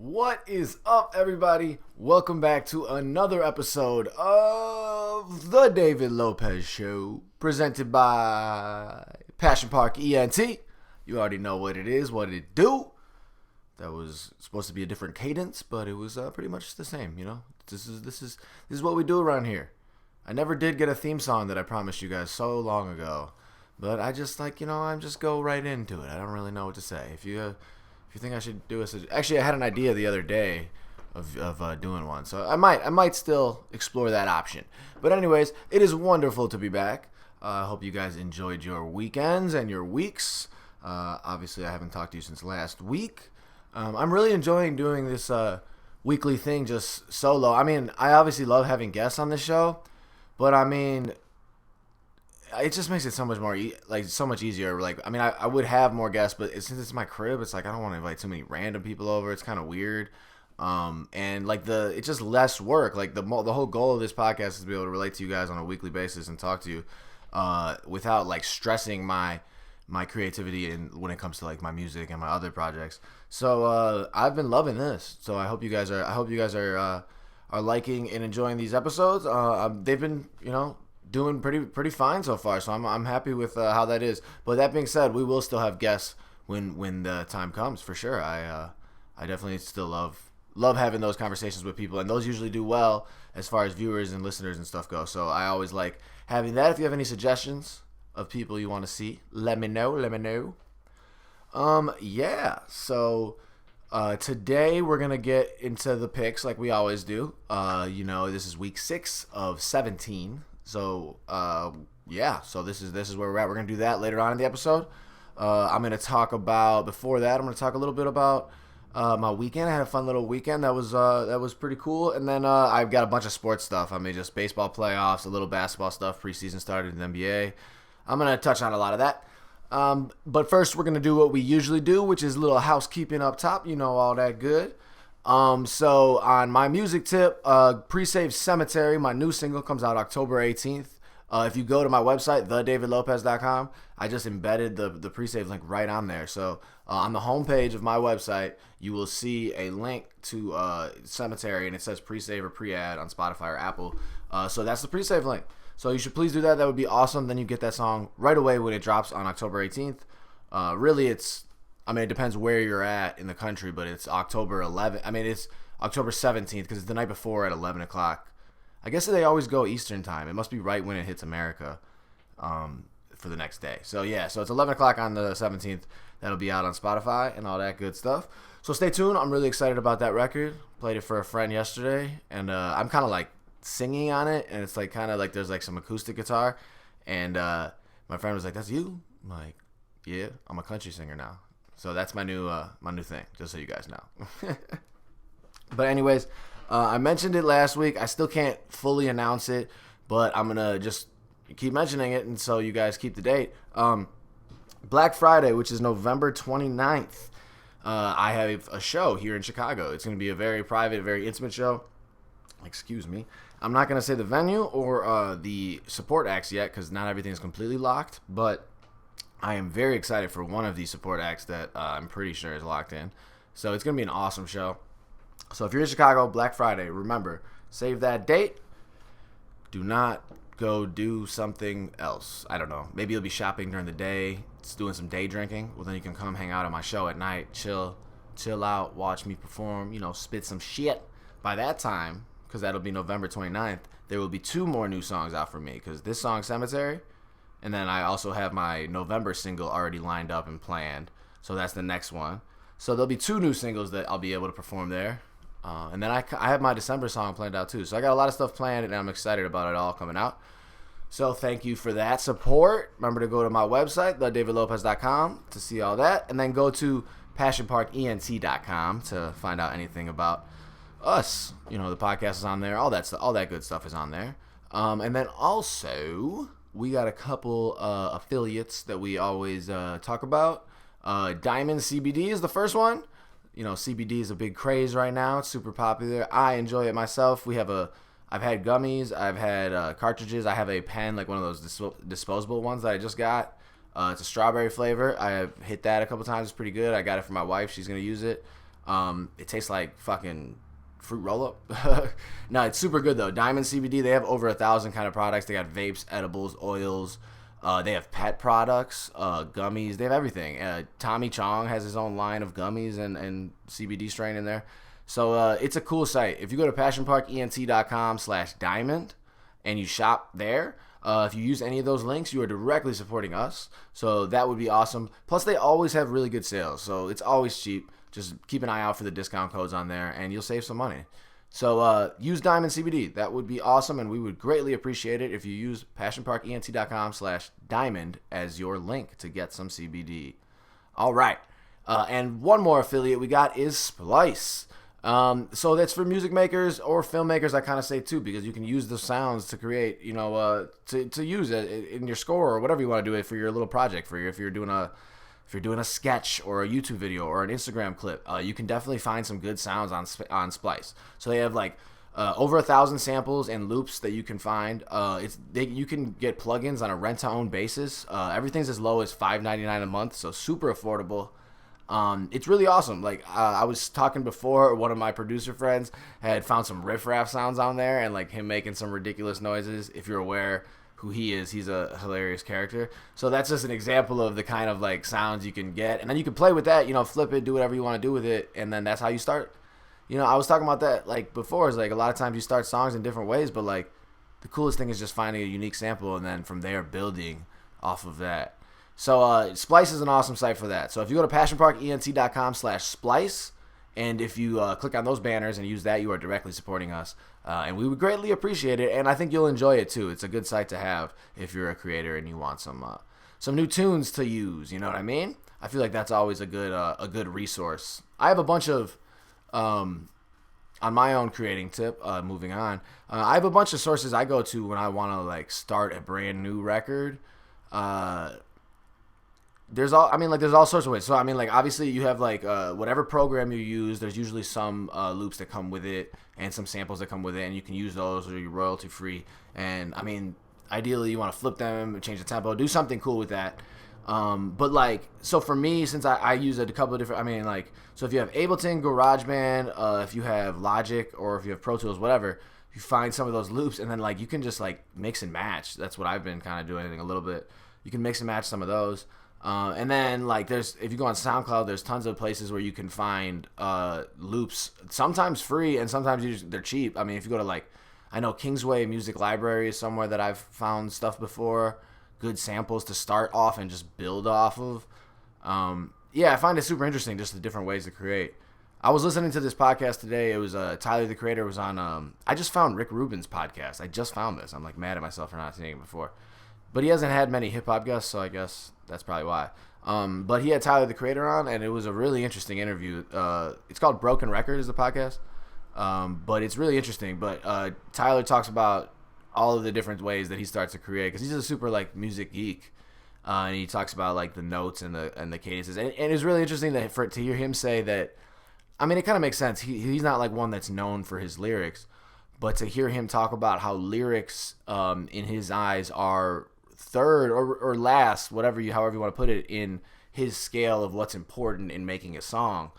What is up, everybody? Welcome back to another episode of The David Lopez Show, presented by Passion Park ENT. You already know what it is, what it do. That was supposed to be a different cadence, but it was pretty much the same, you know? This is what we do around here. I never did get a theme song that I promised you guys so long ago, but I just I just go right into it. I don't really know what to say. If you think I should do actually, I had an idea the other day of doing one, so I might still explore that option. But anyways, it is wonderful to be back. I hope you guys enjoyed your weekends and your weeks. Obviously, I haven't talked to you since last week. I'm really enjoying doing this weekly thing just solo. I mean, I obviously love having guests on the show, but I mean, it just makes it so much more so much easier. I would have more guests, but since it's my crib, it's I don't want to invite too many random people over. It's kind of weird, and it's just less work. The whole goal of this podcast is to be able to relate to you guys on a weekly basis and talk to you without stressing my creativity when it comes to my music and my other projects. So I've been loving this. So I hope you guys are liking and enjoying these episodes. They've been doing pretty fine so far, so I'm happy with how that is. But that being said, we will still have guests when the time comes, for sure. I definitely still love having those conversations with people, and those usually do well as far as viewers and listeners and stuff go. So I always like having that. If you have any suggestions of people you want to see, let me know. So today we're gonna get into the picks like we always do. This is week 6 of 17. So, so this is where we're at. We're going to do that later on in the episode. I'm going to talk about, before that, I'm going to talk a little bit about my weekend. I had a fun little weekend. That was pretty cool. And then I've got a bunch of sports stuff. I mean, just baseball playoffs, a little basketball stuff. Preseason started in the NBA. I'm going to touch on a lot of that. But first, we're going to do what we usually do, which is a little housekeeping up top. You know, all that good. So on my music tip, Pre-Save Cemetery, my new single, comes out October 18th. If you go to my website, thedavidlopez.com, I just embedded the pre-save link right on there. So on the homepage of my website, you will see a link to Cemetery, and it says pre-save or pre-ad on Spotify or Apple. So that's the pre-save link. So you should please do that. That would be awesome. Then you get that song right away when it drops on October 18th. It depends where you're at in the country, but it's October 11th. It's October 17th because it's the night before at 11 o'clock. I guess they always go Eastern time. It must be right when it hits America for the next day. So, so it's 11 o'clock on the 17th. That'll be out on Spotify and all that good stuff. So stay tuned. I'm really excited about that record. Played it for a friend yesterday, and I'm kind of singing on it, and it's there's some acoustic guitar. And my friend was like, "That's you?" I'm like, "Yeah, I'm a country singer now." So that's my new thing, just so you guys know. But anyways, I mentioned it last week. I still can't fully announce it, but I'm going to just keep mentioning it, and so you guys keep the date. Black Friday, which is November 29th, I have a show here in Chicago. It's going to be a very private, very intimate show. Excuse me. I'm not going to say the venue or the support acts yet because not everything is completely locked, but I am very excited for one of these support acts that I'm pretty sure is locked in. So it's going to be an awesome show. So if you're in Chicago, Black Friday, remember, save that date. Do not go do something else. I don't know. Maybe you'll be shopping during the day, doing some day drinking. Well, then you can come hang out at my show at night, chill out, watch me perform, spit some shit. By that time, because that'll be November 29th, there will be 2 more new songs out for me. Because this song, Cemetery, and then I also have my November single already lined up and planned. So that's the next one. So there'll be 2 new singles that I'll be able to perform there. And then I have my December song planned out too. So I got a lot of stuff planned, and I'm excited about it all coming out. So thank you for that support. Remember to go to my website, thedavidlopez.com, to see all that. And then go to passionparkent.com to find out anything about us. The podcast is on there. All that good stuff is on there. And then also, we got a couple affiliates that we always talk about. Diamond CBD is the first one. CBD is a big craze right now. It's super popular. I enjoy it myself. I've had gummies. I've had cartridges. I have a pen, one of those disposable ones that I just got. It's a strawberry flavor. I have hit that a couple times. It's pretty good. I got it for my wife. She's going to use it. It tastes like fucking fruit roll-up. No, it's super good though. Diamond CBD, they have over 1,000 kind of products. They got vapes, edibles, oils. They have pet products, gummies. They have everything. Tommy Chong has his own line of gummies and CBD strain in there. So it's a cool site. If you go to passionparkent.com/diamond and you shop there, if you use any of those links, you are directly supporting us. So that would be awesome. Plus, they always have really good sales. So it's always cheap. Just keep an eye out for the discount codes on there, and you'll save some money. So use Diamond CBD. That would be awesome, and we would greatly appreciate it if you use passionparkent.com/diamond as your link to get some CBD. All right. And one more affiliate we got is Splice. So that's for music makers or filmmakers, I kind of say too, because you can use the sounds to create, to use it in your score or whatever you want to do it for your little project. If you're doing a sketch or a YouTube video or an Instagram clip, you can definitely find some good sounds on Splice. So they have over 1,000 samples and loops that you can find. You can get plugins on a rent-to-own basis. Everything's as low as $5.99 a month, so super affordable. It's really awesome. I was talking before, one of my producer friends had found some riff-raff sounds on there, and him making some ridiculous noises. If you're aware who he is, he's a hilarious character. So that's just an example of the kind of sounds you can get, and then you can play with that. Flip it, do whatever you want to do with it, and then that's how you start. I was talking about that before. Is a lot of times you start songs in different ways, but the coolest thing is just finding a unique sample and then from there building off of that. So Splice is an awesome site for that. So if you go to passionparkent.com/splice, and if you click on those banners and use that, you are directly supporting us. And we would greatly appreciate it, and I think you'll enjoy it too. It's a good site to have if you're a creator and you want some new tunes to use. You know what I mean? I feel like that's always a good resource. I have a bunch of on my own creating tip. Moving on, I have a bunch of sources I go to when I want to start a brand new record. There's all sorts of ways. So obviously you have whatever program you use, there's usually some loops that come with it and some samples that come with it, and you can use those or you're royalty free. And ideally you want to flip them, change the tempo, do something cool with that. So for me, since I use a couple of different, so if you have Ableton, GarageBand, if you have Logic, or if you have Pro Tools, whatever, you find some of those loops, and then you can just mix and match. That's what I've been kind of doing a little bit. You can mix and match some of those. And then if you go on SoundCloud, there's tons of places where you can find loops, sometimes free and sometimes they're cheap. If you go to I know Kingsway Music Library is somewhere that I've found stuff before, good samples to start off and just build off of. I find it super interesting, just the different ways to create. I was listening to this podcast today. It was Tyler the Creator was on. I just found Rick Rubin's podcast. I just found this. I'm mad at myself for not seeing it before. But he hasn't had many hip-hop guests, so I guess that's probably why. But he had Tyler, the Creator, on, and it was a really interesting interview. It's called Broken Record is the podcast. But it's really interesting. But Tyler talks about all of the different ways that he starts to create, because he's a super, music geek. And he talks about, the notes and the cadences. And it's really interesting to hear him say that, it kind of makes sense. He's not, one that's known for his lyrics. But to hear him talk about how lyrics, in his eyes, are third or last, however you want to put it, in his scale of what's important in making a song.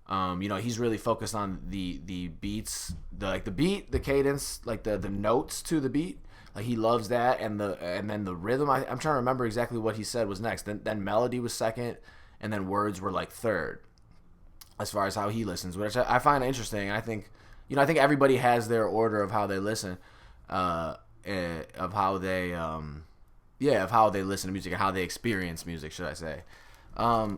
He's really focused on the beats, the beat, the cadence, the notes to the beat. He loves that, and then the rhythm. I'm trying to remember exactly what he said was next. Then melody was second, and then words were third, as far as how he listens, which I find interesting. And I think everybody has their order of how they listen, of how they listen to music and how they experience music, should I say. I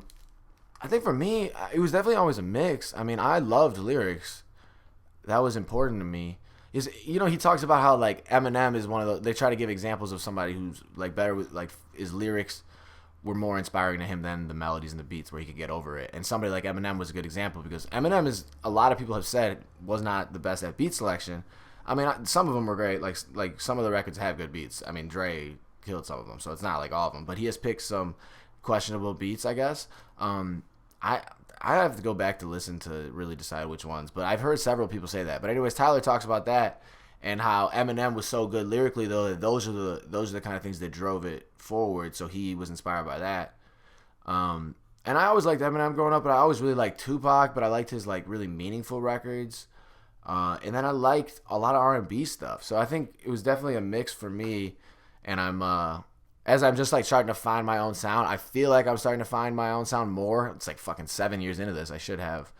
think for me, it was definitely always a mix. I loved lyrics. That was important to me. He talks about how Eminem is one of they try to give examples of somebody who's better with his lyrics were more inspiring to him than the melodies and the beats, where he could get over it. And somebody like Eminem was a good example, because Eminem is, a lot of people have said, was not the best at beat selection. Some of them were great. Some of the records have good beats. Dre killed some of them, so it's not all of them. But he has picked some questionable beats, I guess. I have to go back to listen to really decide which ones. But I've heard several people say that. But anyways, Tyler talks about that and how Eminem was so good lyrically, though, that those are the kind of things that drove it forward. So he was inspired by that. And I always liked Eminem growing up, but I always really liked Tupac, but I liked his like really meaningful records. And then I liked a lot of R&B stuff. So I think it was definitely a mix for me. And as I'm just like starting to find my own sound, I feel like I'm starting to find my own sound more. It's like fucking 7 years into this. I should have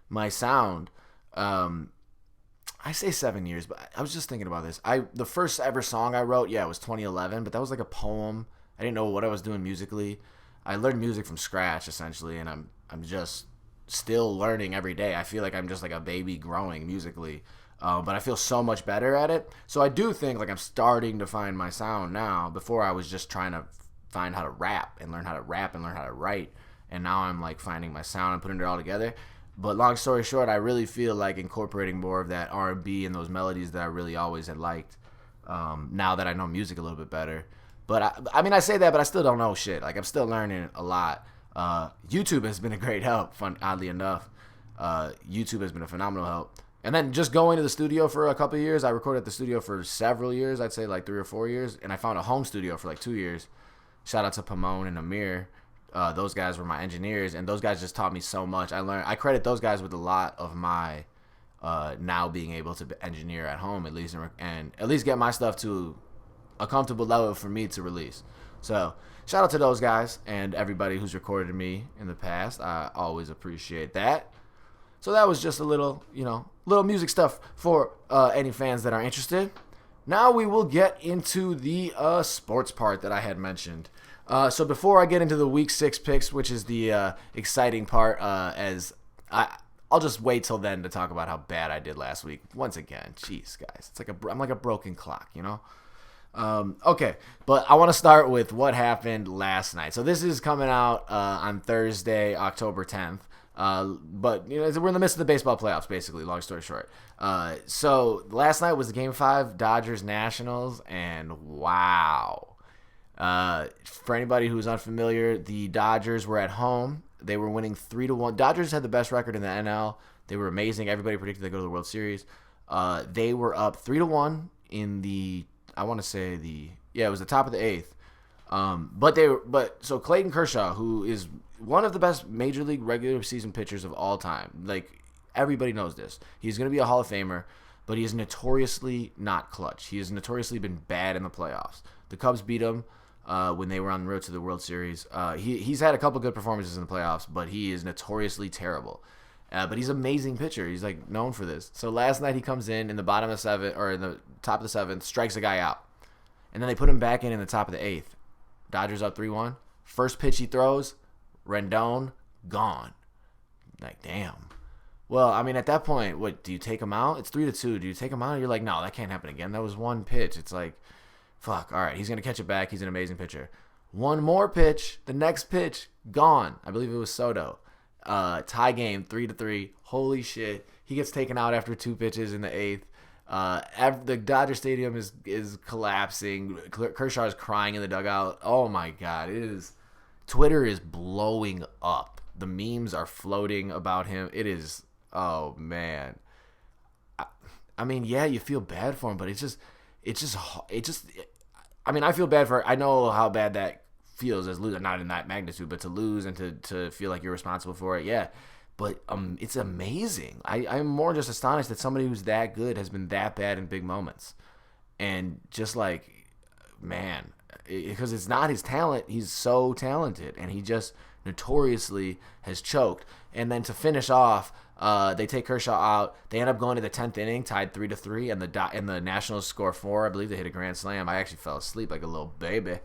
my sound. I say 7 years, but I was just thinking about this. The first ever song I wrote, it was 2011, but that was like a poem. I didn't know what I was doing musically. I learned music from scratch essentially, and I'm just still learning every day. I feel like I'm just like a baby growing musically, but I feel so much better at it. So I do think like I'm starting to find my sound now. Before I was just trying to find how to rap and learn how to write, and now I'm like finding my sound and putting it all together. But long story short, I really feel like incorporating more of that R&B and those melodies that I really always had liked. Now that I know music a little bit better. But I mean, I say that, but I still don't know shit. Like I'm still learning a lot. YouTube has been a great help. Oddly enough, YouTube has been a phenomenal help. And then just going to the studio for a couple of years. I recorded at the studio for several years. I'd say like 3 or 4 years, and I found a home studio for like 2 years. Shout out to Pomone and Amir. Those guys were my engineers, and those guys just taught me so much. I credit those guys with a lot of my now being able to engineer at home at least, and at least get my stuff to a comfortable level for me to release. So shout out to those guys and everybody who's recorded me in the past. I always appreciate that. So that was just a little music stuff for any fans that are interested. Now we will get into the sports part that I had mentioned. So before I get into the Week 6 picks, which is the exciting part, I'll just wait till then to talk about how bad I did last week. Once again, jeez, guys, it's like I'm like a broken clock, you know. Okay, but I want to start with what happened last night. So this is coming out on Thursday, October 10th. But we're in the midst of the baseball playoffs, basically. Long story short. So last night was the Game 5 Dodgers Nationals, and wow. For anybody who's unfamiliar, the Dodgers were at home. They were winning 3-1. Dodgers had the best record in the NL. They were amazing. Everybody predicted they'd go to the World Series. They were up 3-1 in the, I want to say it was the top of the 8th. So Clayton Kershaw, who is one of the best major league regular season pitchers of all time, like everybody knows this. He's going to be a Hall of Famer, but he is notoriously not clutch. He has notoriously been bad in the playoffs. The Cubs beat him when they were on the road to the World Series. He's had a couple good performances in the playoffs, but he is notoriously terrible. But he's an amazing pitcher. He's like known for this. So last night he comes in the bottom of the 7th, or in the top of the 7th, strikes a guy out, and then they put him back in the top of the 8th. Dodgers up 3-1. First pitch he throws, Rendon gone. Like damn. Well, I mean at that point, what do you take him out? It's 3-2. Do you take him out? You're like, no, that can't happen again. That was one pitch. It's like, fuck. All right, he's gonna catch it back. He's an amazing pitcher. One more pitch. The next pitch gone. I believe it was Soto. Tie game 3-3. Holy shit. He gets taken out after 2 pitches in the 8th. The Dodger Stadium is collapsing. Kershaw is crying in the dugout. Oh my god, Twitter is blowing up. The memes are floating about him. It is, oh man. I mean, yeah, you feel bad for him, but I mean, I feel bad I know how bad that feels as loser, not in that magnitude, but to lose and to feel like you're responsible for it, yeah. But it's amazing. I'm more just astonished that somebody who's that good has been that bad in big moments. And just like, man, because it's not his talent. He's so talented, and he just notoriously has choked. And then to finish off, they take Kershaw out. They end up going to the 10th inning, tied 3-3, and the Nationals score 4. I believe they hit a grand slam. I actually fell asleep like a little baby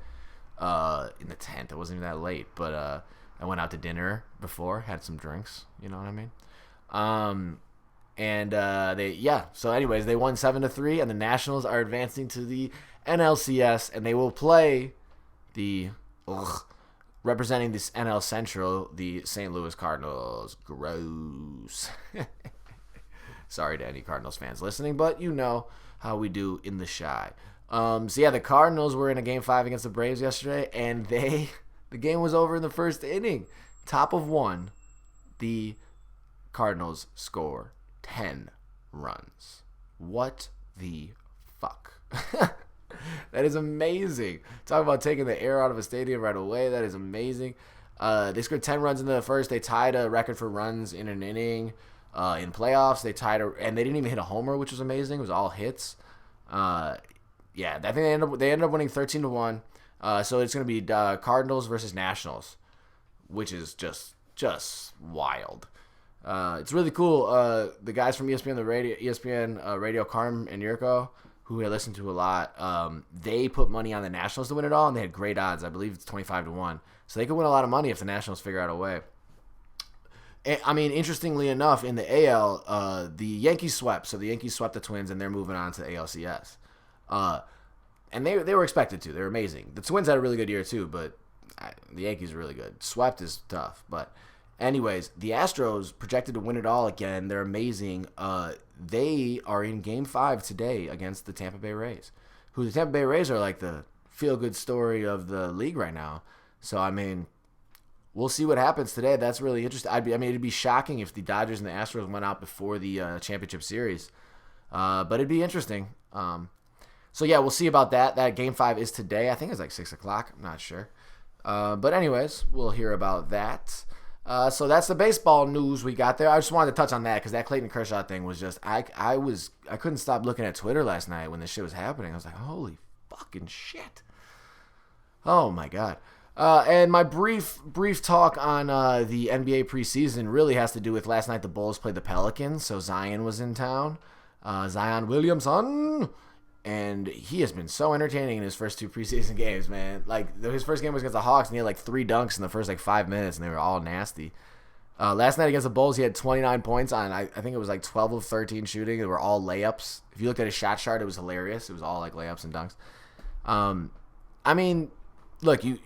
in the 10th. It wasn't even that late, but I went out to dinner before, had some drinks. You know what I mean? So anyways, they won 7-3, and the Nationals are advancing to the NLCS, and they will play representing this NL Central, the St. Louis Cardinals. Gross. Sorry to any Cardinals fans listening, but you know how we do in the Shy. The Cardinals were in a Game 5 against the Braves yesterday, and the game was over in the first inning. Top of 1, the Cardinals score 10 runs. What the fuck? That is amazing. Talk about taking the air out of a stadium right away. That is amazing. They scored 10 runs in the first. They tied a record for runs in an inning. In playoffs, they and they didn't even hit a homer, which was amazing. It was all hits. Yeah, I think they ended up winning 13-1. So it's going to be Cardinals versus Nationals, which is just wild. It's really cool. The guys from ESPN Radio, Carm and Yurko, who I listen to a lot, they put money on the Nationals to win it all, and they had great odds. I believe it's 25-1. So they could win a lot of money if the Nationals figure out a way. I mean, interestingly enough, in the AL, the Yankees swept. So the Yankees swept the Twins, and they're moving on to the ALCS. And they were expected to. They're amazing. The Twins had a really good year too, but the Yankees are really good. Swept is tough. But anyways, the Astros projected to win it all again. They're amazing. They are in Game 5 today against the Tampa Bay Rays, who the Tampa Bay Rays are like the feel-good story of the league right now. So, I mean, we'll see what happens today. That's really interesting. It'd be shocking if the Dodgers and the Astros went out before the championship series. But it'd be interesting. So, yeah, we'll see about that. That Game 5 is today. I think it's like 6 o'clock. I'm not sure. But anyways, we'll hear about that. So that's the baseball news we got there. I just wanted to touch on that because that Clayton Kershaw thing was just I couldn't stop looking at Twitter last night when this shit was happening. I was like, holy fucking shit. Oh, my God. And my brief talk on the NBA preseason really has to do with last night the Bulls played the Pelicans, so Zion was in town. Zion Williamson. And he has been so entertaining in his first 2 preseason games, man. Like, his first game was against the Hawks, and he had like 3 dunks in the first 5 minutes, and they were all nasty. Last night against the Bulls, he had 29 points on, I think it was like 12 of 13 shooting. They were all layups. If you looked at his shot chart, it was hilarious. It was all like layups and dunks. I mean, look, in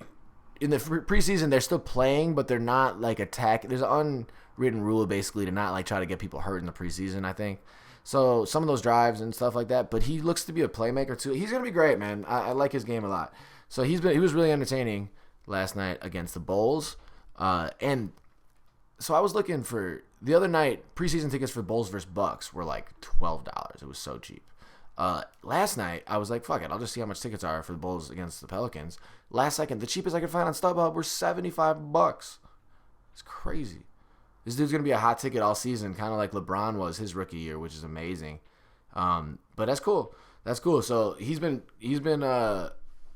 the preseason, they're still playing, but they're not like attack. There's an unwritten rule basically to not like try to get people hurt in the preseason, I think. So some of those drives and stuff like that, but he looks to be a playmaker too. He's gonna be great, man. I like his game a lot. So he was really entertaining last night against the Bulls. And so I was looking for the other night. Preseason tickets for Bulls versus Bucks were like $12. It was so cheap. Last night I was like, fuck it, I'll just see how much tickets are for the Bulls against the Pelicans. Last second, the cheapest I could find on StubHub were $75. It's crazy. This dude's going to be a hot ticket all season, kind of like LeBron was his rookie year, which is amazing. But that's cool. That's cool. So he's been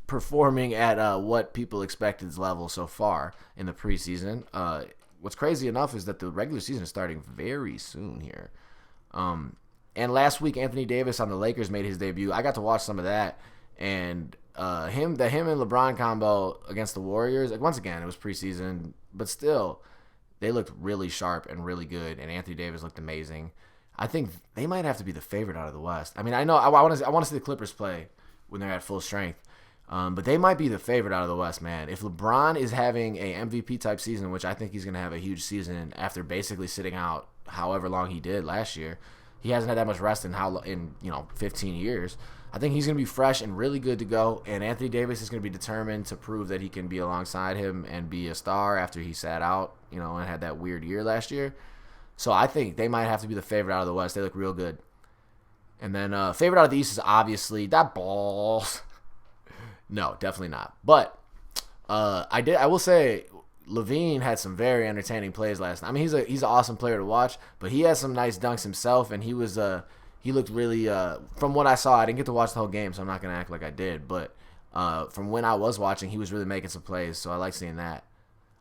performing at what people expected's level so far in the preseason. What's crazy enough is that the regular season is starting very soon here. And last week, Anthony Davis on the Lakers made his debut. I got to watch some of that. And him and LeBron combo against the Warriors, like once again, it was preseason, but still, they looked really sharp and really good, and Anthony Davis looked amazing. I think they might have to be the favorite out of the West. I mean, I know I want to see the Clippers play when they're at full strength, but they might be the favorite out of the West, man. If LeBron is having a MVP type season, which I think he's going to have a huge season after basically sitting out however long he did last year, he hasn't had that much rest in 15 years. I think he's going to be fresh and really good to go, and Anthony Davis is going to be determined to prove that he can be alongside him and be a star after he sat out, and had that weird year last year. So I think they might have to be the favorite out of the West. They look real good. And then favorite out of the East is obviously that Bulls. No, definitely not. But I will say Levine had some very entertaining plays last night. I mean, he's an awesome player to watch, but he has some nice dunks himself, and he looked really, from what I saw, I didn't get to watch the whole game, so I'm not going to act like I did. But from when I was watching, he was really making some plays, so I like seeing that.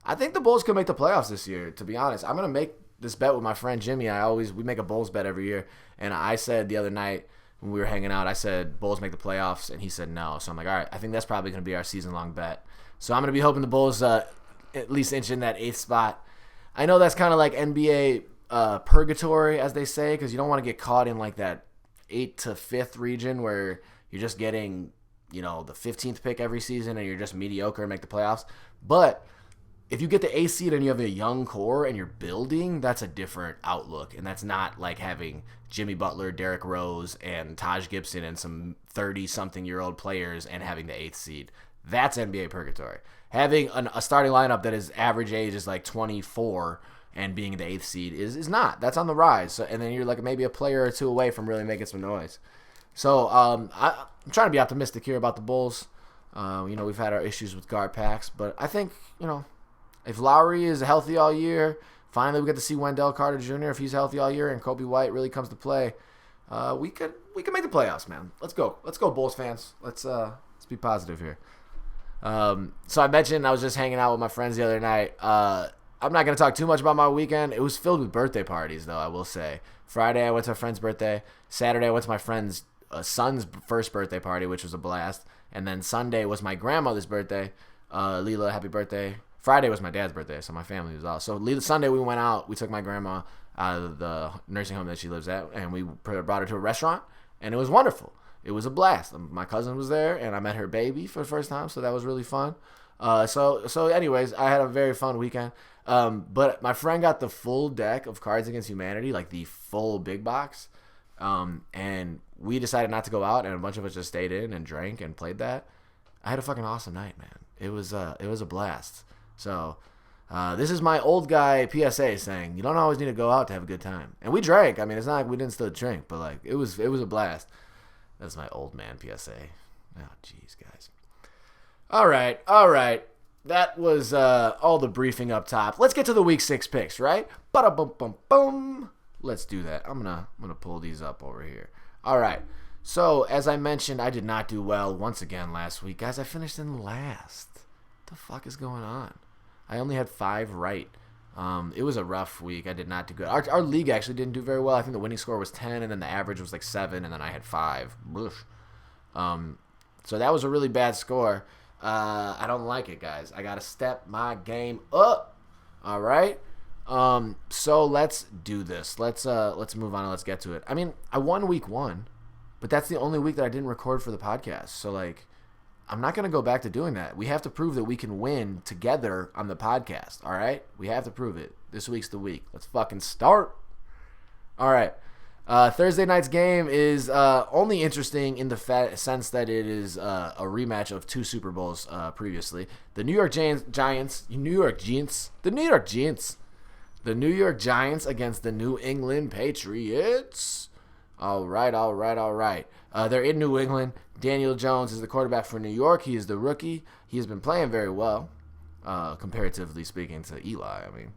I think the Bulls could make the playoffs this year, to be honest. I'm going to make this bet with my friend Jimmy. We make a Bulls bet every year. And I said the other night when we were hanging out, I said Bulls make the playoffs, and he said no. So I'm like, all right, I think that's probably going to be our season-long bet. So I'm going to be hoping the Bulls at least inch in that 8th spot. I know that's kind of like NBA purgatory, as they say, because you don't want to get caught in like that 8th to 5th region where you're just getting, the 15th pick every season and you're just mediocre and make the playoffs. But if you get the 8th seed and you have a young core and you're building, that's a different outlook. And that's not like having Jimmy Butler, Derrick Rose, and Taj Gibson and some 30-something-year-old players and having the 8th seed. That's NBA purgatory. Having a starting lineup that is average age is like 24 and being the 8th seed is not. That's on the rise. So, and then you're like maybe a player or two away from really making some noise. So I'm trying to be optimistic here about the Bulls. We've had our issues with guard packs, but I think, If Lowry is healthy all year, finally we get to see Wendell Carter Jr. if he's healthy all year, and Kobe White really comes to play. We could make the playoffs, man. Let's go, Bulls fans. Let's be positive here. So I mentioned I was just hanging out with my friends the other night. I'm not gonna talk too much about my weekend. It was filled with birthday parties, though. I will say. Friday I went to a friend's birthday. Saturday I went to my friend's son's first birthday party, which was a blast. And then Sunday was my grandmother's birthday. Leela, happy birthday. Friday was my dad's birthday, so my family was out. So Sunday we went out. We took my grandma out of the nursing home that she lives at, and we brought her to a restaurant, and it was wonderful. It was a blast. My cousin was there, and I met her baby for the first time, so that was really fun. So anyways, I had a very fun weekend. But my friend got the full deck of Cards Against Humanity, like the full big box. And we decided not to go out, and a bunch of us just stayed in and drank and played that. I had a fucking awesome night, man. It was a blast. So, this is my old guy PSA saying, you don't always need to go out to have a good time. And we drank. I mean, it's not like we didn't still drink, but like it was a blast. That's my old man PSA. Oh, jeez, guys. All right. That was all the briefing up top. Let's get to the Week 6 picks, right? Ba-da-bum-bum-bum. Let's do that. I'm gonna pull these up over here. All right. So, as I mentioned, I did not do well once again last week. Guys, I finished in last. What the fuck is going on? I only had 5 right. It was a rough week. I did not do good. Our league actually didn't do very well. I think the winning score was 10, and then the average was like 7, and then I had 5. So that was a really bad score. I don't like it, guys. I gotta step my game up. All right. So let's do this. Let's move on and let's get to it. I mean, I won week 1, but that's the only week that I didn't record for the podcast. So like, I'm not gonna go back to doing that. We have to prove that we can win together on the podcast. All right. We have to prove it. This week's the week. Let's fucking start. All right. Thursday night's game is only interesting in the sense that it is a rematch of 2 Super Bowls previously. The New York Giants against the New England Patriots. All right. They're in New England. Daniel Jones is the quarterback for New York. He is the rookie. He has been playing very well, comparatively speaking to Eli. I mean.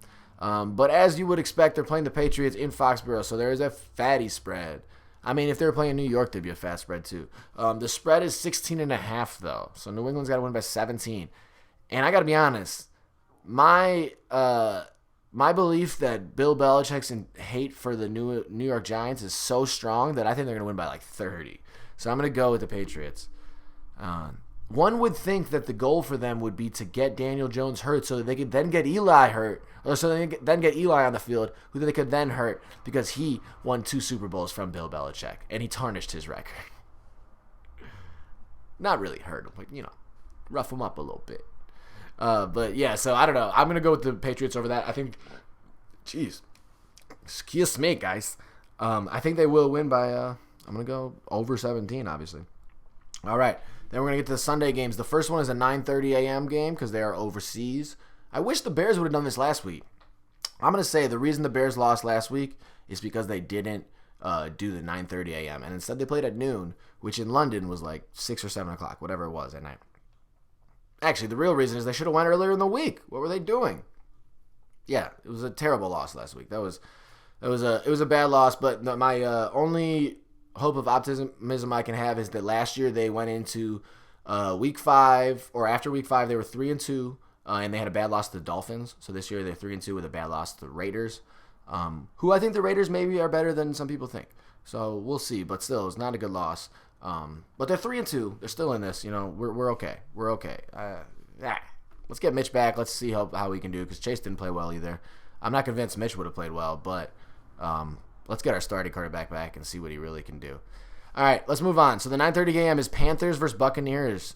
But as you would expect, they're playing the Patriots in Foxborough, so there is a fatty spread. I mean, if they were playing New York, there'd be a fat spread too. The spread is 16.5, though, so New England's got to win by 17. And I got to be honest, my belief that Bill Belichick's hate for the New York Giants is so strong that I think they're going to win by like 30. So I'm going to go with the Patriots. One would think that the goal for them would be to get Daniel Jones hurt so that they could then get Eli hurt, or so they could then get Eli on the field, who they could then hurt because he won 2 Super Bowls from Bill Belichick, and he tarnished his record. Not really hurt him, but, rough him up a little bit. But, yeah, so I don't know. I'm going to go with the Patriots over that. I think, excuse me, guys. I think they will win by, I'm going to go over 17, obviously. All right. Then we're going to get to the Sunday games. The first one is a 9:30 a.m. game because they are overseas. I wish the Bears would have done this last week. I'm going to say the reason the Bears lost last week is because they didn't do the 9:30 a.m. And instead they played at noon, which in London was like 6 or 7 o'clock, whatever it was at night. Actually, the real reason is they should have went earlier in the week. What were they doing? Yeah, it was a terrible loss last week. It was a bad loss, but my only hope of optimism I can have is that last year they went into week 5, or after week 5 they were 3-2, and they had a bad loss to the Dolphins. So this year they're 3-2 with a bad loss to the Raiders, who I think the Raiders maybe are better than some people think. So we'll see, but still it's not a good loss. But they're 3-2. They're still in this. We're okay. We're okay. Let's get Mitch back. Let's see how we can do, because Chase didn't play well either. I'm not convinced Mitch would have played well, but let's get our starting quarterback back and see what he really can do. All right, let's move on. So the 9:30 a.m. is Panthers versus Buccaneers.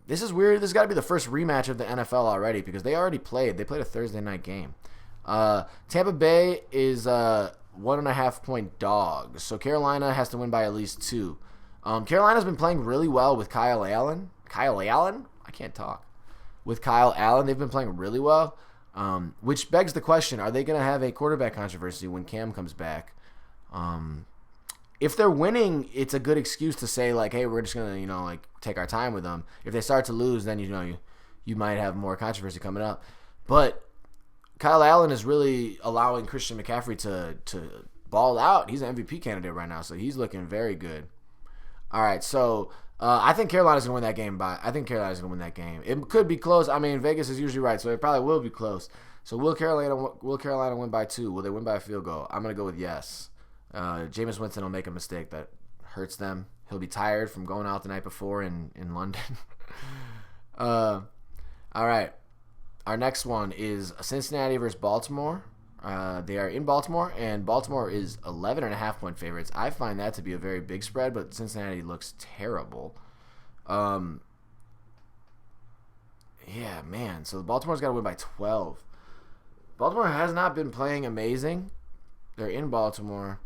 This is weird. This has got to be the first rematch of the NFL already, because they already played. They played a Thursday night game. Tampa Bay is 1.5-point dogs. So Carolina has to win by at least 2. Carolina's been playing really well with Kyle Allen. I can't talk. With Kyle Allen, they've been playing really well. Which begs the question, are they going to have a quarterback controversy when Cam comes back? If they're winning, it's a good excuse to say, like, hey, we're just going to, take our time with them. If they start to lose, then, you might have more controversy coming up. But Kyle Allen is really allowing Christian McCaffrey to ball out. He's an MVP candidate right now, so he's looking very good. All right, so I think Carolina's going to win that game. I think Carolina's going to win that game. It could be close. I mean, Vegas is usually right, so it probably will be close. So will Carolina win by 2? Will they win by a field goal? I'm going to go with yes. Jameis Winston will make a mistake that hurts them. He'll be tired from going out the night before in London. All right. Our next one is Cincinnati versus Baltimore. They are in Baltimore, and Baltimore is 11.5-point favorites. I find that to be a very big spread, but Cincinnati looks terrible. Yeah, man. So Baltimore's got to win by 12. Baltimore has not been playing amazing. They're in Baltimore.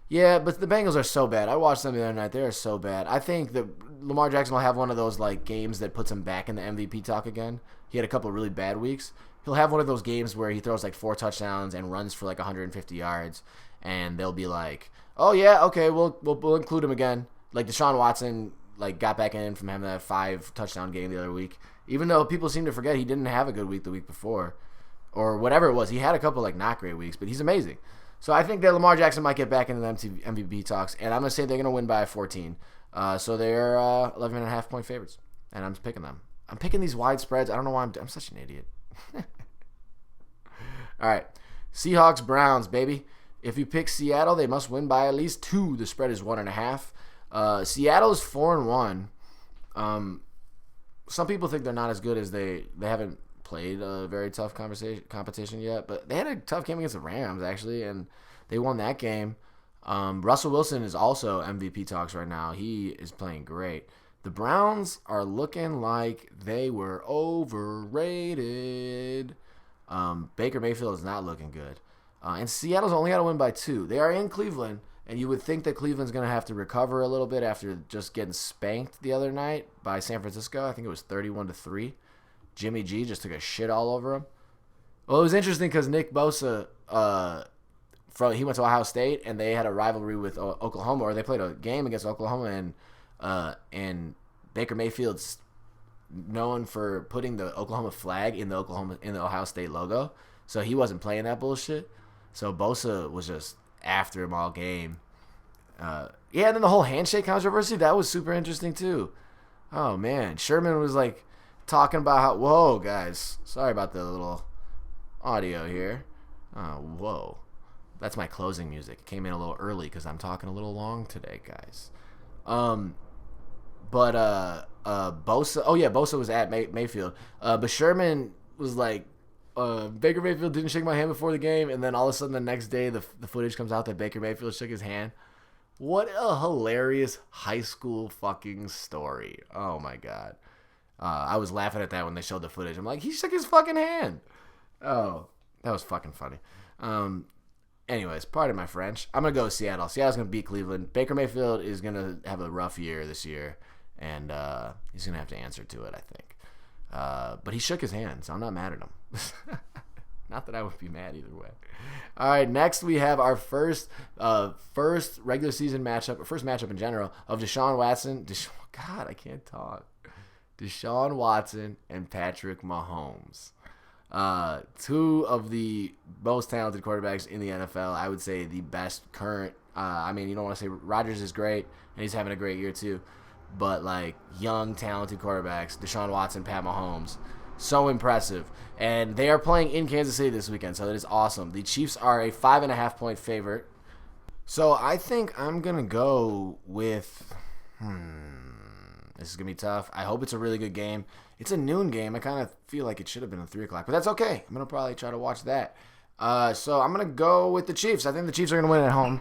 Yeah, but the Bengals are so bad. I watched them the other night. They are so bad. I think that Lamar Jackson will have one of those like games that puts him back in the MVP talk again. He had a couple of really bad weeks. He'll have one of those games where he throws like 4 touchdowns and runs for like 150 yards, and they'll be like, "Oh yeah, okay, we'll include him again." Like Deshaun Watson like got back in from having that 5 touchdown game the other week, even though people seem to forget he didn't have a good week the week before, or whatever it was. He had a couple like not great weeks, but he's amazing. So I think that Lamar Jackson might get back into the MVP talks, and I'm gonna say they're gonna win by 14. So they're 11.5-point favorites, and I'm picking them. I'm picking these wide spreads. I don't know why I'm such an idiot. All right, Seahawks Browns, baby. If you pick Seattle, they must win by at least 2. The spread is 1.5. Seattle is 4-1. Some people think they're not as good as they haven't played a very tough competition yet, but they had a tough game against the Rams actually, and they won that game. Russell Wilson is also MVP talks right now. He is playing great. The Browns are looking like they were overrated. Baker Mayfield is not looking good. And Seattle's only got to win by 2. They are in Cleveland, and you would think that Cleveland's going to have to recover a little bit after just getting spanked the other night by San Francisco. I think it was 31-3. Jimmy G just took a shit all over him. Well, it was interesting because Nick Bosa, he went to Ohio State, and they had a rivalry with Oklahoma, or they played a game against Oklahoma, and Baker Mayfield's known for putting the Oklahoma flag in the Ohio State logo, so he wasn't playing that bullshit. So Bosa was just after him all game. And then the whole handshake controversy, that was super interesting too. Oh man, Sherman was like talking about how, whoa guys, sorry about the little audio here. Whoa, that's my closing music. It came in a little early because I'm talking a little long today, guys. But Bosa, Bosa was at Mayfield. But Sherman was like, Baker Mayfield didn't shake my hand before the game, and then all of a sudden the next day the footage comes out that Baker Mayfield shook his hand. What a hilarious high school fucking story. Oh my god. I was laughing at that when they showed the footage. I'm like, he shook his fucking hand. Oh, that was fucking funny. Anyways, pardon my French. I'm going to go with Seattle. Seattle's going to beat Cleveland. Baker Mayfield is going to have a rough year this year, and he's going to have to answer to it, I think. But he shook his hand, so I'm not mad at him. Not that I would be mad either way. All right, next we have our first regular season matchup, or first matchup in general, of Deshaun Watson. God, I can't talk. Deshaun Watson and Patrick Mahomes. 2 of the most talented quarterbacks in the NFL. I would say the best current. You don't want to say Rodgers is great, and he's having a great year too. But like young, talented quarterbacks, Deshaun Watson, Pat Mahomes, so impressive. And they are playing in Kansas City this weekend, so that is awesome. The Chiefs are a 5.5-point favorite. So I think I'm gonna go with. This is going to be tough. I hope it's a really good game. It's a noon game. I kind of feel like it should have been at 3 o'clock, but that's okay. I'm going to probably try to watch that. So I'm going to go with the Chiefs. I think the Chiefs are going to win at home.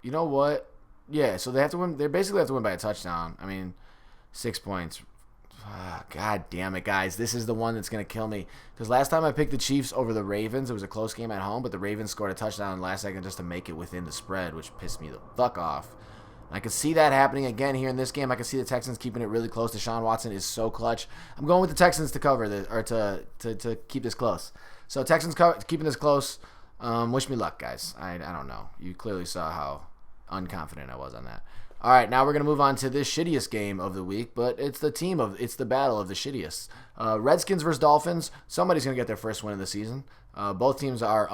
You know what? Yeah, so they have to win. They basically have to win by a touchdown. 6 points. God damn it, guys. This is the one that's going to kill me. Because last time I picked the Chiefs over the Ravens, it was a close game at home, but the Ravens scored a touchdown in the last second just to make it within the spread, which pissed me the fuck off. And I could see that happening again here in this game. I could see the Texans keeping it really close. Deshaun Watson is so clutch. I'm going with the Texans to cover this, or to keep this close. So Texans keeping this close. Wish me luck, guys. I don't know. You clearly saw how unconfident I was on that. All right, now we're going to move on to this shittiest game of the week, but it's the battle of the shittiest. Redskins versus Dolphins. Somebody's going to get their first win of the season. Both teams are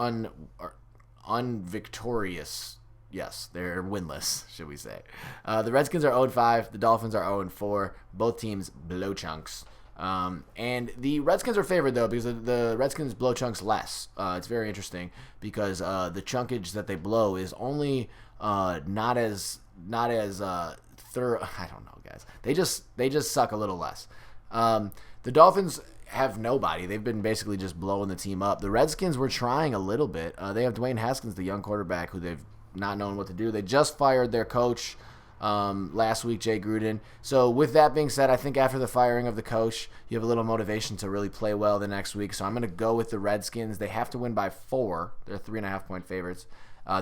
unvictorious. Yes, they're winless, should we say. The Redskins are 0-5. The Dolphins are 0-4. Both teams blow chunks. And the Redskins are favored, though, because the Redskins blow chunks less. It's very interesting because the chunkage that they blow is only not as thorough. I don't know, guys. They just suck a little less. The Dolphins have nobody. They've been basically just blowing the team up. The Redskins were trying a little bit. They have Dwayne Haskins, the young quarterback, who they've not known what to do. They just fired their coach last week, Jay Gruden. So with that being said, I think after the firing of the coach, you have a little motivation to really play well the next week. So I'm going to go with the Redskins. They have to win by 4. They're 3.5-point favorites.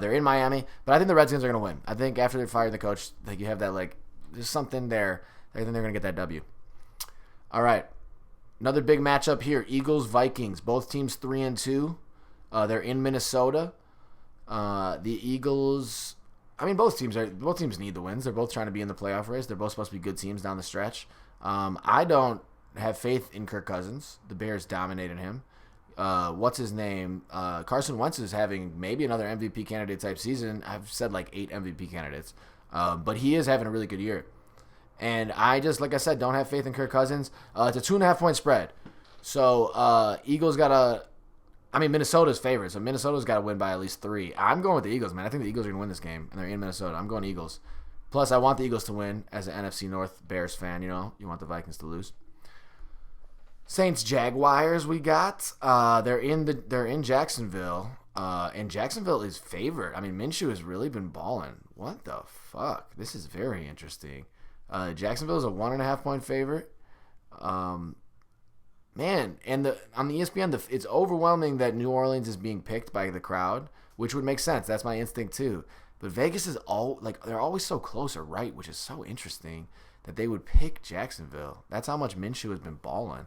They're in Miami, but I think the Redskins are going to win. I think after they fire the coach, you have that, there's something there. I think they're going to get that W. All right. Another big matchup here. Eagles-Vikings. Both teams 3-2. They're in Minnesota. The Eagles, both teams need the wins. They're both trying to be in the playoff race. They're both supposed to be good teams down the stretch. I don't have faith in Kirk Cousins. The Bears dominated him. What's his name? Carson Wentz is having maybe another MVP candidate type season. I've said 8 MVP candidates. But he is having a really good year. And I just, like I said, don't have faith in Kirk Cousins. It's a 2.5-point spread. So Eagles Minnesota's favorite. So Minnesota's got to win by at least 3. I'm going with the Eagles, man. I think the Eagles are going to win this game, and they're in Minnesota. I'm going Eagles. Plus, I want the Eagles to win as an NFC North Bears fan. You want the Vikings to lose. Saints Jaguars we got. They're in Jacksonville. And Jacksonville is favored. Minshew has really been balling. What the fuck? This is very interesting. Jacksonville is a 1.5-point favorite. Man, and on the ESPN, it's overwhelming that New Orleans is being picked by the crowd, which would make sense. That's my instinct too. But Vegas is they're always so close or right, which is so interesting that they would pick Jacksonville. That's how much Minshew has been balling.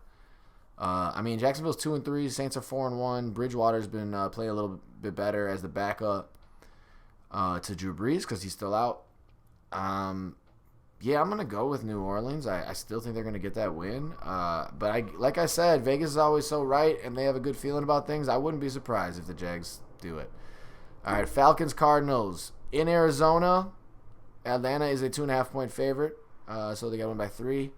Jacksonville's 2-3. Saints are 4-1. Bridgewater's been playing a little bit better as the backup to Drew Brees because he's still out. Yeah, I'm going to go with New Orleans. I still think they're going to get that win. But like I said, Vegas is always so right, and they have a good feeling about things. I wouldn't be surprised if the Jags do it. All right, Falcons-Cardinals. In Arizona, Atlanta is a 2.5-point favorite, so they got win by 3.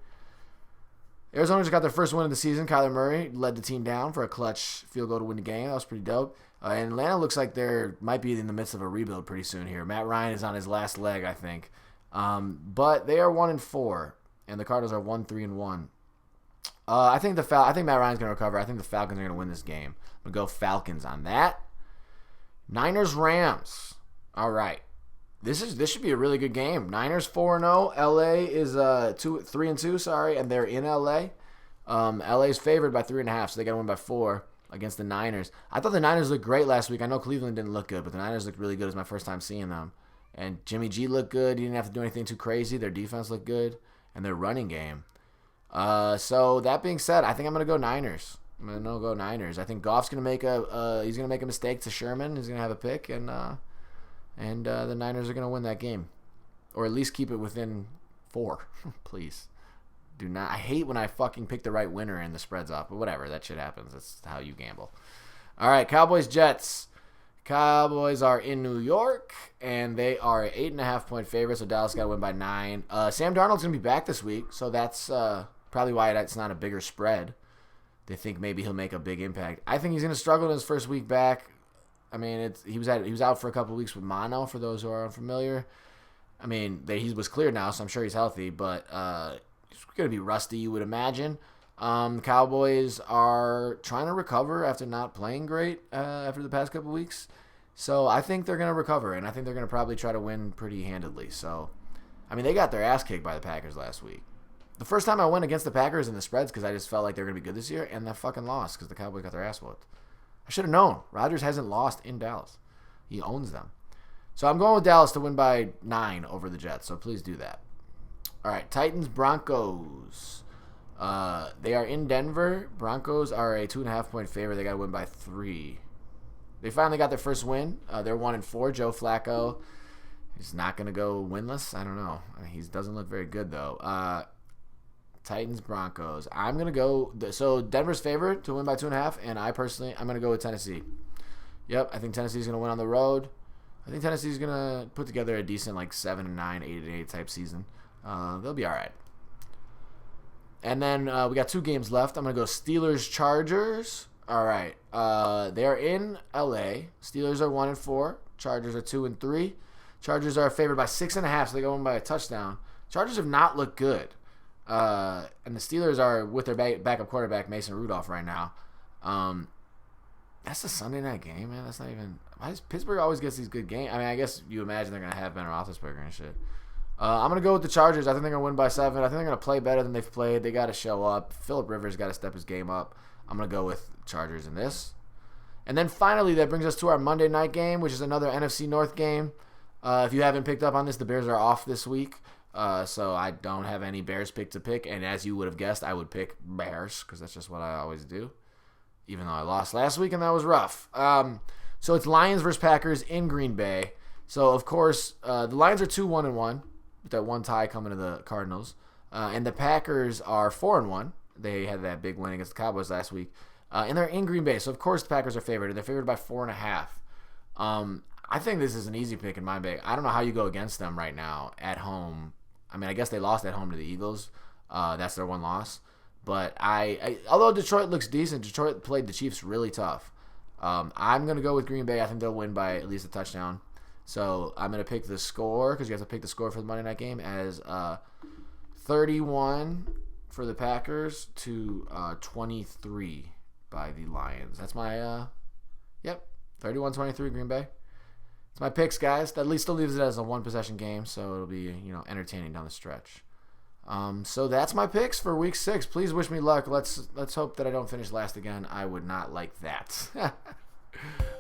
Arizona just got their first win of the season. Kyler Murray led the team down for a clutch field goal to win the game. That was pretty dope. And Atlanta looks like they might be in the midst of a rebuild pretty soon here. Matt Ryan is on his last leg, I think. But they are 1-4, and the Cardinals are 1-3-1. I think Matt Ryan's going to recover. I think the Falcons are going to win this game. I'm going to go Falcons on that. Niners-Rams. All right. This should be a really good game. Niners 4-0. LA is 3-2, and they're in LA. LA is favored by 3.5, so they got to win by 4 against the Niners. I thought the Niners looked great last week. I know Cleveland didn't look good, but the Niners looked really good. It was my first time seeing them. And Jimmy G looked good. He didn't have to do anything too crazy. Their defense looked good, and their running game. So that being said, I think I'm gonna go Niners. I think Goff's gonna make a mistake to Sherman. He's gonna have a pick, and the Niners are gonna win that game, or at least keep it within 4. Please, do not. I hate when I fucking pick the right winner and the spread's off, but whatever. That shit happens. That's how you gamble. All right, Cowboys-Jets. Cowboys are in New York, and they are 8.5-point favorites, so Dallas got to win by 9. Sam Darnold's going to be back this week, so that's probably why it's not a bigger spread. They think maybe he'll make a big impact. I think he's going to struggle in his first week back. He was out for a couple of weeks with mono, for those who are unfamiliar. He was cleared now, so I'm sure he's healthy, but he's going to be rusty, you would imagine. The Cowboys are trying to recover after not playing great after the past couple weeks. So I think they're going to recover, and I think they're going to probably try to win pretty handedly. So, they got their ass kicked by the Packers last week. The first time I went against the Packers in the spreads because I just felt like they were going to be good this year, and they fucking lost because the Cowboys got their ass whooped. I should have known. Rodgers hasn't lost in Dallas. He owns them. So I'm going with Dallas to win by 9 over the Jets, so please do that. All right, Titans-Broncos. They are in Denver. Broncos are a 2.5-point favorite. They got to win by 3. They finally got their first win. They're 1-4. Joe Flacco He's not going to go winless. I don't know. He doesn't look very good, though. Titans, Broncos. I'm going to go. So Denver's favored to win by 2.5, and I'm going to go with Tennessee. Yep, I think Tennessee's going to win on the road. I think Tennessee's going to put together a decent 7-9, 8-8 type season. They'll be all right. And then we got 2 games left. I'm going to go Steelers, Chargers. All right. They're in L.A. Steelers are 1-4. Chargers are 2-3. Chargers are favored by 6.5, so they go in by a touchdown. Chargers have not looked good. And the Steelers are with their backup quarterback, Mason Rudolph, right now. That's a Sunday night game, man. That's not even... Pittsburgh always gets these good games. I mean, I guess you imagine they're going to have Ben Roethlisberger and shit. I'm going to go with the Chargers. I think they're going to win by 7. I think they're going to play better than they've played. They got to show up. Phillip Rivers got to step his game up. I'm going to go with Chargers in this. And then finally, that brings us to our Monday night game, which is another NFC North game. If you haven't picked up on this, the Bears are off this week. So I don't have any Bears pick to pick. And as you would have guessed, I would pick Bears because that's just what I always do. Even though I lost last week and that was rough. So it's Lions versus Packers in Green Bay. So, of course, the Lions are 2-1-1 with that one tie coming to the Cardinals. And the Packers are 4-1. They had that big win against the Cowboys last week. And they're in Green Bay. So, of course, the Packers are favored. And they're favored by 4.5. I think this is an easy pick in my bag. I don't know how you go against them right now at home. I mean, I guess they lost at home to the Eagles. That's their one loss. But although Detroit looks decent, Detroit played the Chiefs really tough. I'm going to go with Green Bay. I think they'll win by at least a touchdown. So I'm going to pick the score, because you have to pick the score for the Monday night game, as 31 for the Packers to 23 by the Lions. That's my, 31-23 Green Bay. It's my picks, guys. That at least still leaves it as a one-possession game, so it'll be, entertaining down the stretch. So that's my picks for Week 6. Please wish me luck. Let's hope that I don't finish last again. I would not like that.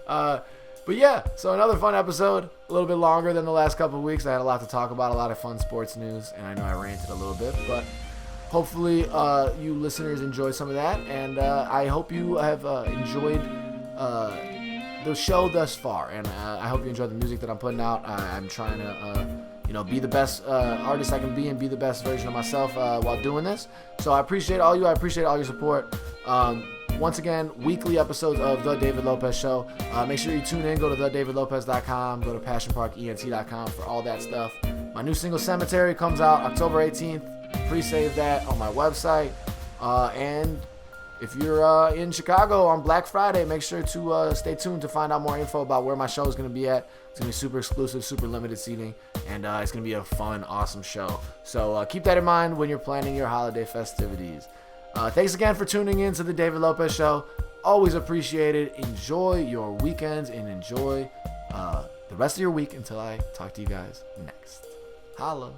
But yeah, so another fun episode. A little bit longer than the last couple of weeks. I had a lot to talk about, a lot of fun sports news, and I know I ranted a little bit, but hopefully you listeners enjoy some of that, and I hope you have enjoyed the show thus far, and I hope you enjoy the music that I'm putting out. I'm trying to, be the best artist I can be and be the best version of myself while doing this. So I appreciate all you. I appreciate all your support. Once again, weekly episodes of The David Lopez Show. Make sure you tune in. Go to thedavidlopez.com. Go to passionparkent.com for all that stuff. My new single, Cemetery, comes out October 18th. Pre-save that on my website. And if you're in Chicago on Black Friday, make sure to stay tuned to find out more info about where my show is going to be at. It's going to be super exclusive, super limited seating, and it's going to be a fun, awesome show. So keep that in mind when you're planning your holiday festivities. Thanks again for tuning in to The David Lopez Show. Always appreciate it. Enjoy your weekends and enjoy the rest of your week until I talk to you guys next. Holla.